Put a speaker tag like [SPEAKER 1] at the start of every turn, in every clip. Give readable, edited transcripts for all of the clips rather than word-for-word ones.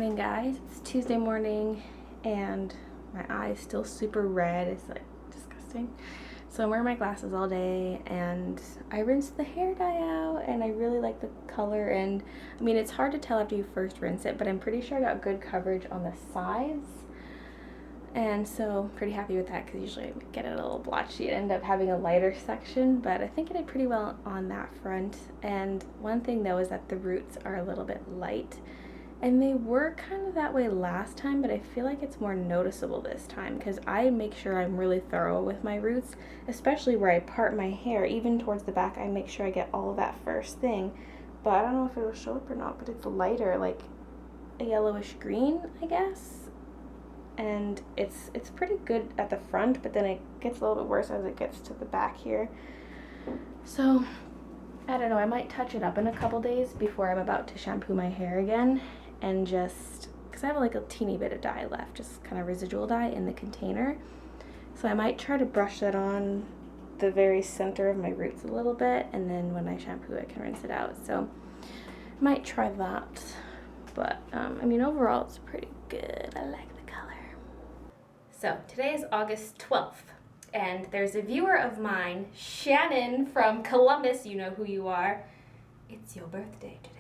[SPEAKER 1] morning, guys. It's Tuesday morning and my eye's still super red. It's like disgusting. So I'm wearing my glasses all day and I rinsed the hair dye out and I really like the color. And I mean, it's hard to tell after you first rinse it, but I'm pretty sure I got good coverage on the sides. And so I'm pretty happy with that because usually I get it a little blotchy and end up having a lighter section, but I think I did pretty well on that front. And one thing though is that the roots are a little bit light. And they were kind of that way last time, but I feel like it's more noticeable this time because I make sure I'm really thorough with my roots, especially where I part my hair, even towards the back. I make sure I get all of that first thing. But I don't know if it'll show up or not, but it's lighter, like a yellowish green, I guess. And it's pretty good at the front, but then it gets a little bit worse as it gets to the back here. So I don't know, I might touch it up in a couple days before I'm about to shampoo my hair again. And just because I have like a teeny bit of dye left, just kind of residual dye in the container, so I might try to brush that on the very center of my roots a little bit, and then when I shampoo I can rinse it out. So I might try that, but I mean, overall it's pretty good. I like the color. So today is August 12th and there's a viewer of mine, Shannon from Columbus, you know who you are. It's your birthday today.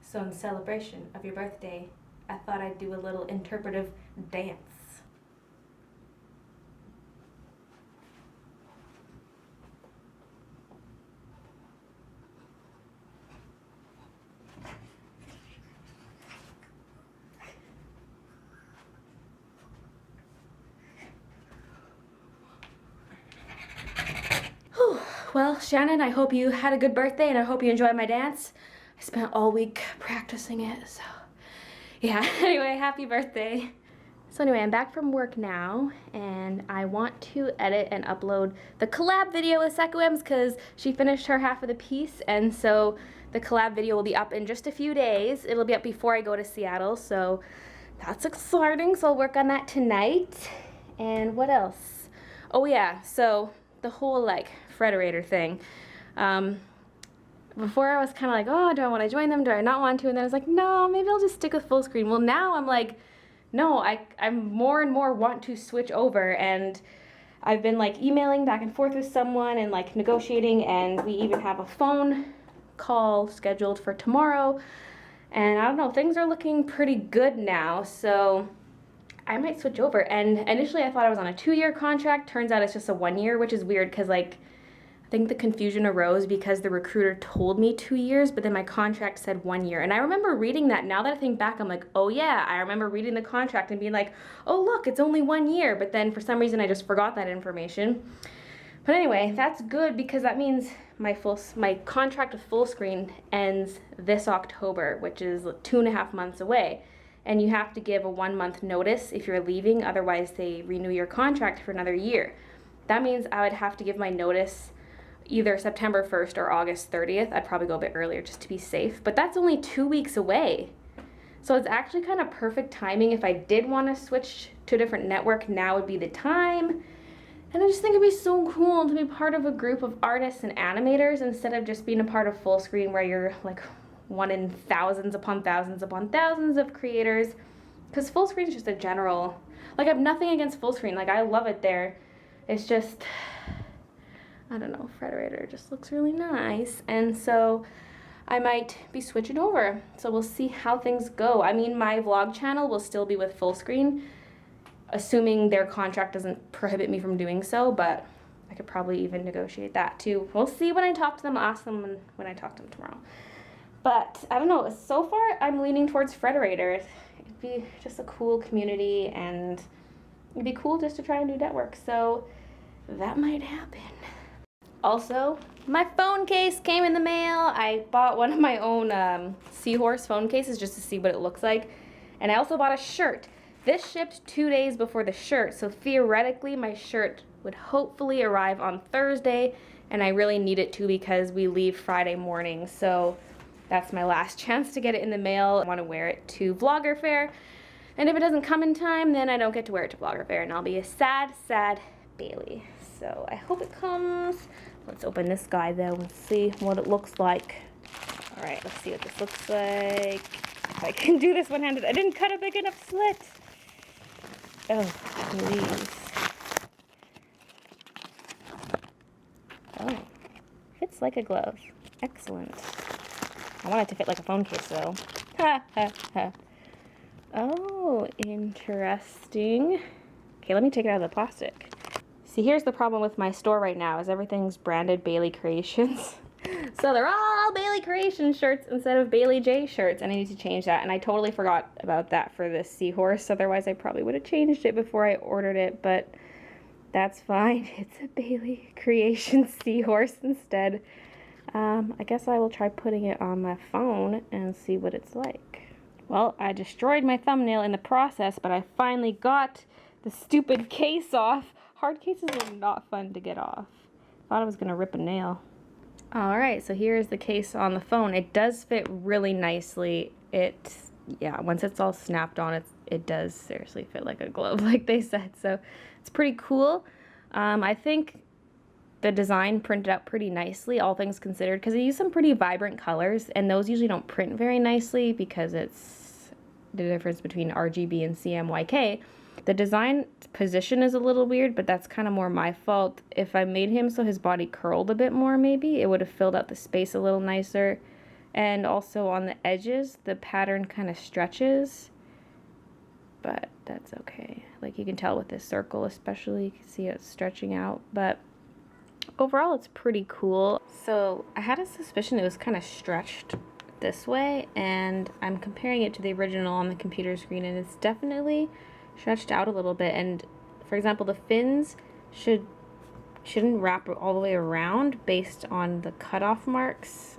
[SPEAKER 1] So in celebration of your birthday, I thought I'd do a little interpretive dance. Whew. Well, Shannon, I hope you had a good birthday and I hope you enjoyed my dance. I spent all week practicing it, so yeah. Anyway, happy birthday. So anyway, I'm back from work now and I want to edit and upload the collab video with Sequims because she finished her half of the piece, and so the collab video will be up in just a few days. It'll be up before I go to Seattle, so that's exciting. So I'll work on that tonight. And what else? Oh yeah, so the whole like Frederator thing. Before I was kind of like, oh, do I want to join them? Do I not want to? And then I was like, no, maybe I'll just stick with full screen. Well, now I'm like, no, I'm more and more want to switch over. And I've been like emailing back and forth with someone and like negotiating, and we even have a phone call scheduled for tomorrow. And I don't know, things are looking pretty good now. So I might switch over. And initially I thought I was on a 2-year contract. Turns out it's just a 1-year, which is weird because like, I think the confusion arose because the recruiter told me 2 years, but then my contract said 1 year. And I remember reading that. Now that I think back, I'm like, oh yeah, I remember reading the contract and being like, oh look, it's only 1 year. But then for some reason I just forgot that information. But anyway, that's good because that means my contract with Fullscreen ends this October, which is 2.5 months away. And you have to give a 1-month notice if you're leaving, otherwise they renew your contract for another year. That means I would have to give my notice either September 1st or August 30th. I'd probably go a bit earlier just to be safe, but that's only 2 weeks away. So it's actually kind of perfect timing. If I did want to switch to a different network, now would be the time. And I just think it'd be so cool to be part of a group of artists and animators instead of just being a part of Fullscreen where you're like one in thousands upon thousands upon thousands of creators. Because Fullscreen is just a general, like I have nothing against Fullscreen, like I love it there. It's just, I don't know, Frederator just looks really nice, and so I might be switching over. So we'll see how things go. I mean, my vlog channel will still be with Fullscreen, assuming their contract doesn't prohibit me from doing so, but I could probably even negotiate that too. We'll see when I talk to them. I'll ask them when I talk to them tomorrow. But I don't know, so far I'm leaning towards Frederator. It'd be just a cool community and it'd be cool just to try a new network, so that might happen. Also, my phone case came in the mail. I bought one of my own Seahorse phone cases just to see what it looks like. And I also bought a shirt. This shipped 2 days before the shirt, so theoretically my shirt would hopefully arrive on Thursday, and I really need it to because we leave Friday morning, so that's my last chance to get it in the mail. I want to wear it to Vlogger Fair, and if it doesn't come in time, then I don't get to wear it to Vlogger Fair, and I'll be a sad, sad Bailey. So I hope it comes. Let's open this guy though and see what it looks like. All right, let's see what this looks like. If I can do this one-handed. I didn't cut a big enough slit. Oh, please. Oh, fits like a glove. Excellent. I want it to fit like a phone case, though. Ha, ha, ha. Oh, interesting. Okay, let me take it out of the plastic. See, here's the problem with my store right now, is everything's branded Bailey Creations. So they're all Bailey Creations shirts instead of Bailey J shirts, and I need to change that. And I totally forgot about that for this seahorse, otherwise I probably would have changed it before I ordered it, but that's fine. It's a Bailey Creations seahorse instead. I guess I will try putting it on my phone and see what it's like. Well, I destroyed my thumbnail in the process, but I finally got the stupid case off. Hard cases are not fun to get off. Thought I was gonna rip a nail. Alright, so here's the case on the phone. It does fit really nicely. Yeah, once it's all snapped on, it does seriously fit like a glove, like they said. So it's pretty cool. I think the design printed out pretty nicely, all things considered, because they use some pretty vibrant colors, and those usually don't print very nicely because it's the difference between RGB and CMYK. The design position is a little weird, but that's kind of more my fault. If I made him so his body curled a bit more, maybe, it would have filled out the space a little nicer. And also on the edges, the pattern kind of stretches, but that's okay. Like you can tell with this circle especially, you can see it stretching out, but overall it's pretty cool. So I had a suspicion it was kind of stretched this way, and I'm comparing it to the original on the computer screen, and it's definitely stretched out a little bit. And for example, the fins shouldn't wrap all the way around based on the cutoff marks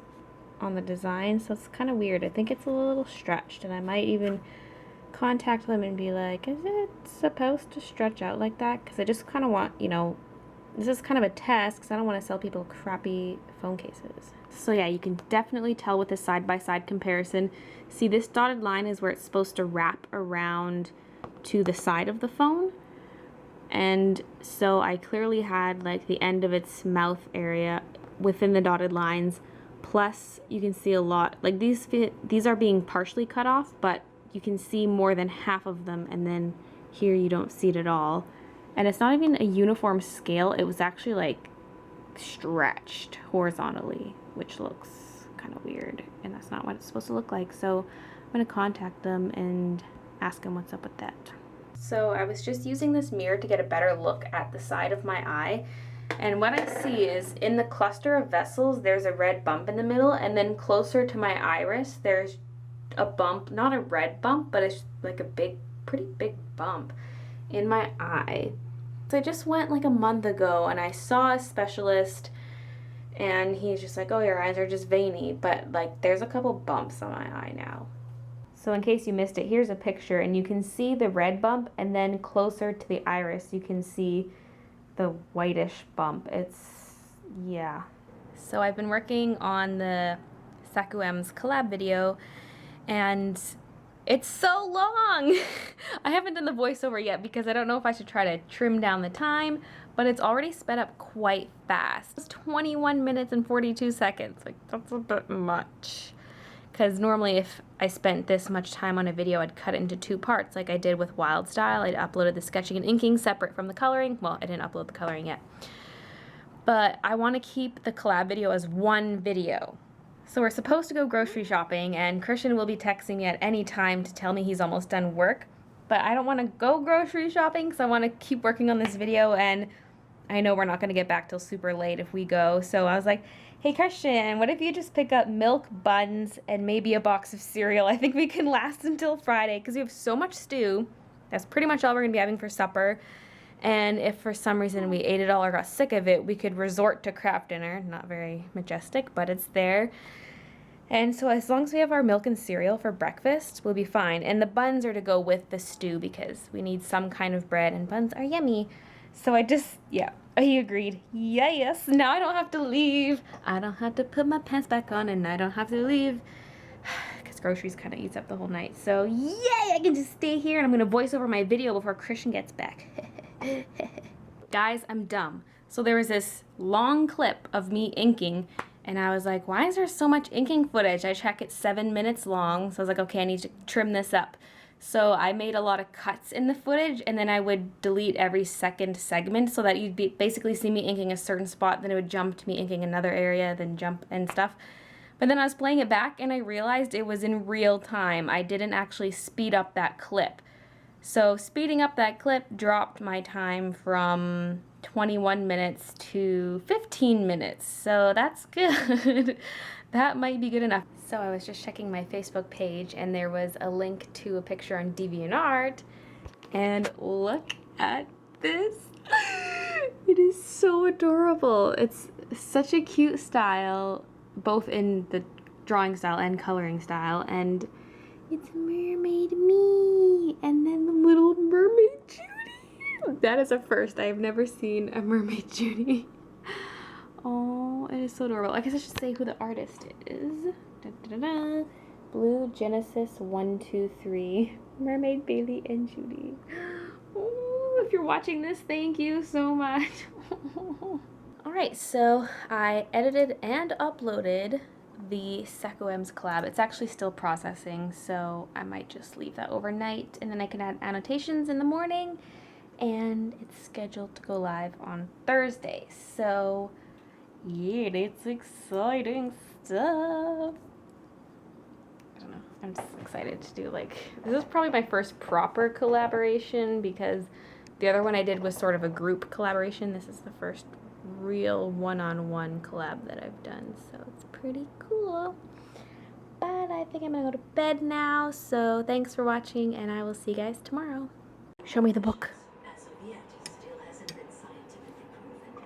[SPEAKER 1] on the design, so it's kind of weird. I think it's a little stretched, and I might even contact them and be like, is it supposed to stretch out like that? Because I just kind of want, you know, this is kind of a test because I don't want to sell people crappy phone cases. So yeah, you can definitely tell with this side-by-side comparison. See, this dotted line is where it's supposed to wrap around to the side of the phone, and so I clearly had like the end of its mouth area within the dotted lines, plus you can see a lot, like these are being partially cut off, but you can see more than half of them, and then here you don't see it at all. And it's not even a uniform scale, it was actually like stretched horizontally, which looks kind of weird, and that's not what it's supposed to look like. So I'm gonna contact them and ask them what's up with that. So I was just using this mirror to get a better look at the side of my eye, and what I see is in the cluster of vessels there's a red bump in the middle, and then closer to my iris there's a bump, not a red bump, but it's like a pretty big bump in my eye. So I just went like a month ago and I saw a specialist, and he's just like, oh, your eyes are just veiny, but like there's a couple bumps on my eye now. So in case you missed it, here's a picture, and you can see the red bump, and then closer to the iris you can see the whitish bump. It's, yeah. So I've been working on the Sakuem's collab video, and it's so long. I haven't done the voiceover yet because I don't know if I should try to trim down the time, but it's already sped up quite fast. It's 21 minutes and 42 seconds. Like, that's a bit much. Because normally if I spent this much time on a video, I'd cut it into 2 parts like I did with Wild Style. I'd uploaded the sketching and inking separate from the coloring. Well, I didn't upload the coloring yet. But I want to keep the collab video as one video. So we're supposed to go grocery shopping, and Christian will be texting me at any time to tell me he's almost done work. But I don't want to go grocery shopping because I want to keep working on this video, and I know we're not going to get back till super late if we go. So I was like, hey Christian, what if you just pick up milk, buns, and maybe a box of cereal? I think we can last until Friday because we have so much stew. That's pretty much all we're going to be having for supper. And if for some reason we ate it all or got sick of it, we could resort to Kraft Dinner. Not very majestic, but it's there. And so as long as we have our milk and cereal for breakfast, we'll be fine. And the buns are to go with the stew because we need some kind of bread, and buns are yummy. So he agreed. Yes, now I don't have to leave. I don't have to put my pants back on, and I don't have to leave because groceries kind of eats up the whole night. So yay, I can just stay here, and I'm going to voice over my video before Christian gets back. Guys, I'm dumb. So there was this long clip of me inking, And I was like, why is there so much inking footage? I check it's 7 minutes long. So I was like, okay, I need to trim this up. So I made a lot of cuts in the footage, and then I would delete every second segment so that you'd basically see me inking a certain spot, then it would jump to me inking another area, then jump and stuff. But then I was playing it back and I realized it was in real time. I didn't actually speed up that clip. So speeding up that clip dropped my time from 21 minutes to 15 minutes. So that's good. That might be good enough. So I was just checking my Facebook page and there was a link to a picture on DeviantArt. And look at this. It is so adorable. It's such a cute style, both in the drawing style and coloring style. And it's Mermaid Me, and then the little Mermaid Judy. That is a first. I have never seen a Mermaid Judy. Oh, it is so adorable. I guess I should say who the artist is. Da, da, da, da. Blue Genesis 123. Mermaid Bailey and Judy. Oh, if you're watching this, thank you so much. Alright, so I edited and uploaded the SecoEms collab. It's actually still processing, so I might just leave that overnight and then I can add annotations in the morning, and it's scheduled to go live on Thursday. So yeah, that's exciting stuff. I don't know, I'm just excited to do, like, this is probably my first proper collaboration because the other one I did was sort of a group collaboration. This is the first real one-on-one collab that I've done, so it's pretty cool. But I think I'm gonna go to bed now, so thanks for watching and I will see you guys tomorrow. Show me the book.
[SPEAKER 2] As of yet, it still hasn't been scientifically proven.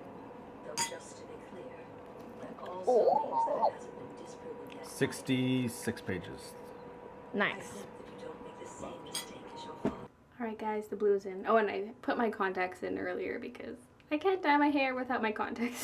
[SPEAKER 2] Though just to be clear, that also means that it hasn't been disproven yet.
[SPEAKER 3] 66 pages.
[SPEAKER 1] Nice.
[SPEAKER 2] I hope that you don't make the same mistake as your father.
[SPEAKER 1] Alright guys, the blue's in. Oh, and I put my contacts in earlier because I can't dye my hair without my contacts.